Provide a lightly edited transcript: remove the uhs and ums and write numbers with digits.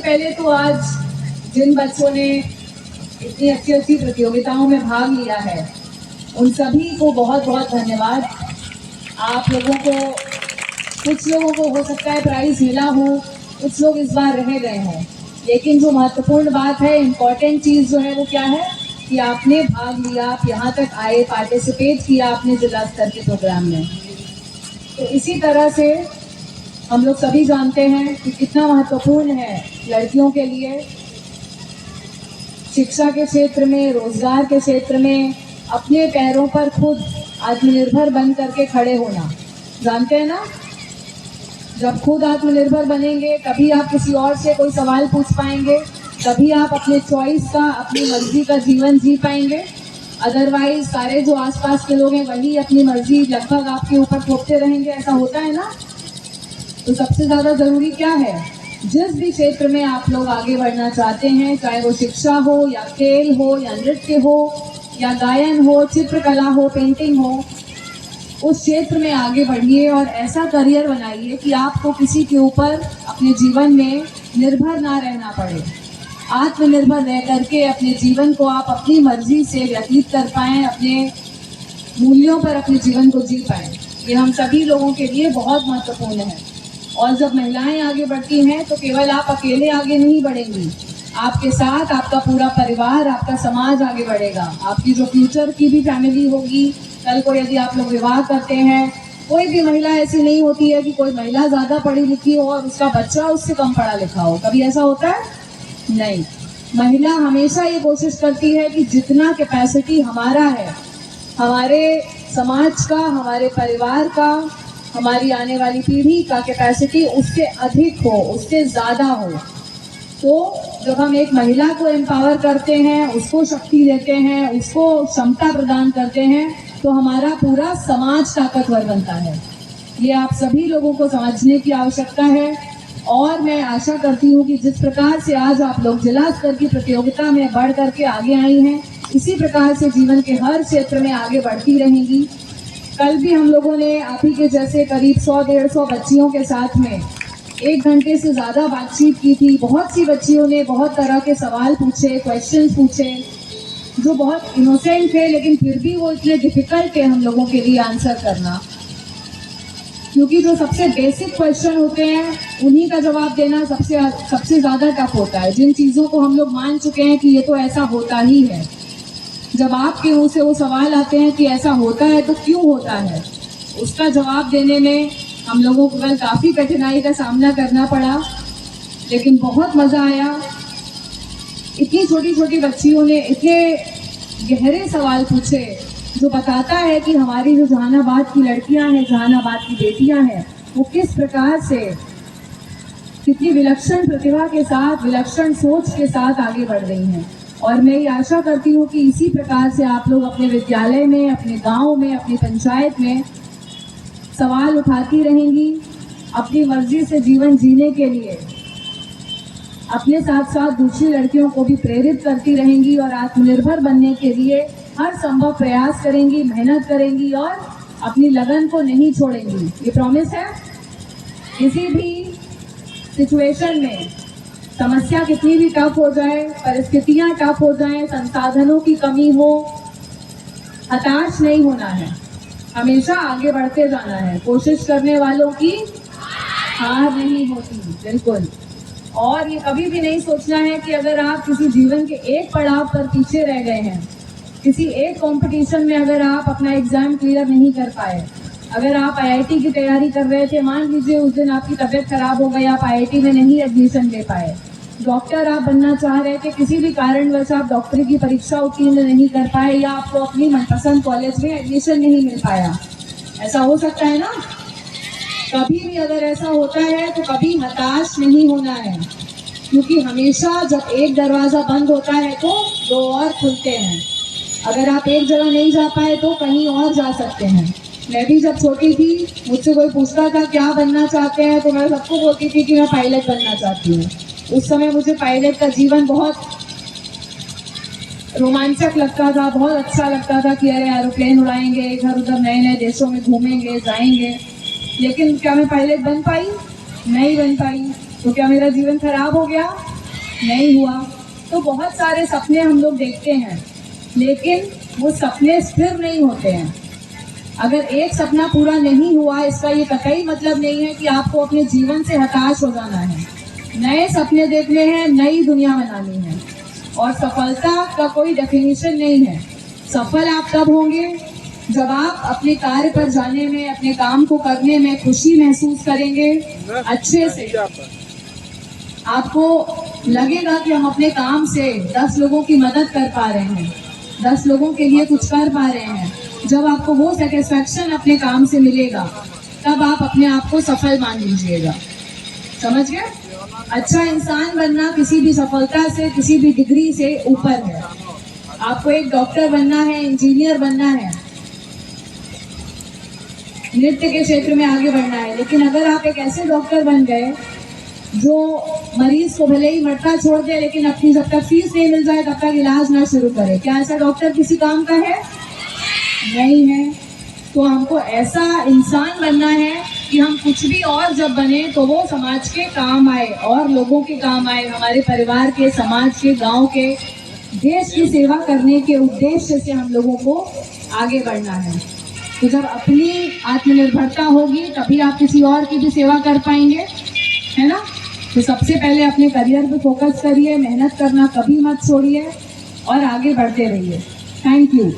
पहले तो आज जिन बच्चों ने इतनी अच्छी अच्छी प्रतियोगिताओं में भाग लिया है उन सभी को बहुत बहुत धन्यवाद। आप लोगों को, कुछ लोगों को हो सकता है प्राइज मिला हो, कुछ लोग इस बार रह गए हों, लेकिन जो महत्वपूर्ण बात है, इम्पॉर्टेंट चीज़ जो है वो क्या है कि आपने भाग लिया, आप यहाँ तक आए, पार्टिसिपेट किया आपने जिला स्तर के प्रोग्राम में। तो इसी तरह से हम लोग सभी जानते हैं कि कितना महत्वपूर्ण है लड़कियों के लिए शिक्षा के क्षेत्र में, रोजगार के क्षेत्र में अपने पैरों पर खुद आत्मनिर्भर बन करके खड़े होना। जानते हैं ना, जब खुद आत्मनिर्भर बनेंगे तभी आप किसी और से कोई सवाल पूछ पाएंगे, तभी आप अपने चॉइस का, अपनी मर्जी का जीवन जी पाएंगे। अदरवाइज सारे जो आसपास के लोग हैं वही अपनी मर्जी लगभग आपके ऊपर थोपते रहेंगे, ऐसा होता है ना। तो सबसे ज़्यादा ज़रूरी क्या है, जिस भी क्षेत्र में आप लोग आगे बढ़ना चाहते हैं, चाहे वो शिक्षा हो या खेल हो या नृत्य हो या गायन हो, चित्रकला हो, पेंटिंग हो, उस क्षेत्र में आगे बढ़िए और ऐसा करियर बनाइए कि आपको किसी के ऊपर अपने जीवन में निर्भर ना रहना पड़े। आत्मनिर्भर रह करके अपने जीवन को आप अपनी मर्जी से व्यतीत कर पाएँ, अपने मूल्यों पर अपने जीवन को जी पाएँ। ये हम सभी लोगों के लिए बहुत महत्वपूर्ण है। और जब महिलाएं आगे बढ़ती हैं तो केवल आप अकेले आगे नहीं बढ़ेंगी, आपके साथ आपका पूरा परिवार, आपका समाज आगे बढ़ेगा। आपकी जो फ्यूचर की भी फैमिली होगी, कल को यदि आप लोग विवाह करते हैं, कोई भी महिला ऐसी नहीं होती है कि कोई महिला ज़्यादा पढ़ी लिखी हो और उसका बच्चा उससे कम पढ़ा लिखा हो। कभी ऐसा होता है? नहीं। महिला हमेशा ये कोशिश करती है कि जितना कैपेसिटी हमारा है, हमारे समाज का, हमारे परिवार का, हमारी आने वाली पीढ़ी का कैपेसिटी उससे अधिक हो, उससे ज़्यादा हो। तो जब हम एक महिला को एम्पावर करते हैं, उसको शक्ति देते हैं, उसको क्षमता प्रदान करते हैं, तो हमारा पूरा समाज ताकतवर बनता है। ये आप सभी लोगों को समझने की आवश्यकता है। और मैं आशा करती हूँ कि जिस प्रकार से आज आप लोग जिला स्तर की प्रतियोगिता में बढ़ करके आगे आई हैं, इसी प्रकार से जीवन के हर क्षेत्र में आगे बढ़ती रहेंगी। कल भी हम लोगों ने आप ही के जैसे करीब 100-150 बच्चियों के साथ में 1 घंटे से ज़्यादा बातचीत की थी। बहुत सी बच्चियों ने बहुत तरह के सवाल पूछे, क्वेश्चंस पूछे, जो बहुत इनोसेंट थे, लेकिन फिर भी वो इतने डिफिकल्ट थे हम लोगों के लिए आंसर करना, क्योंकि जो सबसे बेसिक क्वेश्चन होते हैं उन्हीं का जवाब देना सबसे ज़्यादा टफ होता है। जिन चीज़ों को हम लोग मान चुके हैं कि ये तो ऐसा होता ही है, जब आपके मुंह से वो सवाल आते हैं कि ऐसा होता है तो क्यों होता है, उसका जवाब देने में हम लोगों को कल काफ़ी कठिनाई का सामना करना पड़ा, लेकिन बहुत मज़ा आया। इतनी छोटी छोटी बच्चियों ने इतने गहरे सवाल पूछे, जो बताता है कि हमारी जो जहानाबाद की लड़कियां हैं, जहानाबाद की बेटियां हैं, वो किस प्रकार से कितनी विलक्षण प्रतिभा के साथ, विलक्षण सोच के साथ आगे बढ़ रही हैं। और मैं ये आशा करती हूँ कि इसी प्रकार से आप लोग अपने विद्यालय में, अपने गांव में, अपनी पंचायत में सवाल उठाती रहेंगी, अपनी मर्जी से जीवन जीने के लिए अपने साथ साथ दूसरी लड़कियों को भी प्रेरित करती रहेंगी और आत्मनिर्भर बनने के लिए हर संभव प्रयास करेंगी, मेहनत करेंगी और अपनी लगन को नहीं छोड़ेंगी। ये प्रॉमिस है। किसी भी सिचुएशन में, समस्या कितनी भी टफ हो जाए, परिस्थितियां टफ हो जाएं, संसाधनों की कमी हो, हताश नहीं होना है, हमेशा आगे बढ़ते जाना है। कोशिश करने वालों की हार नहीं होती, बिल्कुल। और ये कभी भी नहीं सोचना है कि अगर आप किसी जीवन के एक पड़ाव पर पीछे रह गए हैं, किसी एक कंपटीशन में अगर आप अपना एग्जाम क्लियर नहीं कर पाए, अगर आप आईआईटी की तैयारी कर रहे थे, मान लीजिए उस दिन आपकी तबीयत खराब हो गई, आप आईआईटी में नहीं एडमिशन ले पाए, डॉक्टर आप बनना चाह रहे थे, किसी भी कारणवश आप डॉक्टरी की परीक्षा उत्तीर्ण नहीं कर पाए, या आपको अपनी मनपसंद कॉलेज में एडमिशन नहीं मिल पाया, ऐसा हो सकता है ना। कभी भी अगर ऐसा होता है तो कभी हताश नहीं होना है, क्योंकि हमेशा जब एक दरवाजा बंद होता है तो 2 और खुलते हैं। अगर आप एक जगह नहीं जा पाए तो कहीं और जा सकते हैं। मैं भी जब छोटी थी, मुझसे कोई पूछता था क्या बनना चाहते हैं, तो मैं सबको बोलती थी कि मैं पायलट बनना चाहती हूँ। उस समय मुझे पायलट का जीवन बहुत रोमांचक लगता था, बहुत अच्छा लगता था कि अरे एरोप्लेन उड़ाएंगे, इधर उधर नए नए देशों में घूमेंगे, जाएंगे। लेकिन क्या मैं पायलट बन पाई? नहीं बन पाई। तो क्या मेरा जीवन खराब हो गया? नहीं हुआ, तो बहुत सारे सपने हम लोग देखते हैं, लेकिन वो सपने स्थिर नहीं होते हैं। अगर एक सपना पूरा नहीं हुआ, इसका ये कतई मतलब नहीं है कि आपको अपने जीवन से हताश हो जाना है। नए सपने देखने हैं, नई दुनिया बनानी है। और सफलता का कोई डेफिनेशन नहीं है। सफल आप तब होंगे जब आप अपने कार्य पर जाने में, अपने काम को करने में खुशी महसूस करेंगे अच्छे से। आपको लगेगा कि हम अपने काम से 10 लोगों की मदद कर पा रहे हैं, 10 लोगों के लिए कुछ कर पा रहे हैं। जब आपको वो सेटिस्फैक्शन अपने काम से मिलेगा, तब आप अपने आप को सफल मान लीजिएगा। समझ गए? अच्छा इंसान बनना किसी भी सफलता से, किसी भी डिग्री से ऊपर है। आपको एक डॉक्टर बनना है, इंजीनियर बनना है, नृत्य के क्षेत्र में आगे बढ़ना है, लेकिन अगर आप एक ऐसे डॉक्टर बन गए जो मरीज को भले ही मरता छोड़ दे, लेकिन अपनी जब तक फीस नहीं मिल जाए तब तक इलाज ना शुरू करे, क्या ऐसा डॉक्टर किसी काम का है? नहीं है। तो हमको ऐसा इंसान बनना है कि हम कुछ भी और जब बने तो वो समाज के काम आए और लोगों के काम आए, हमारे परिवार के, समाज के, गांव के, देश की सेवा करने के उद्देश्य से हम लोगों को आगे बढ़ना है। तो जब अपनी आत्मनिर्भरता होगी तभी आप किसी और की भी सेवा कर पाएंगे, है ना? तो सबसे पहले अपने करियर पे फोकस करिए, मेहनत करना कभी मत छोड़िए और आगे बढ़ते रहिए। Thank you.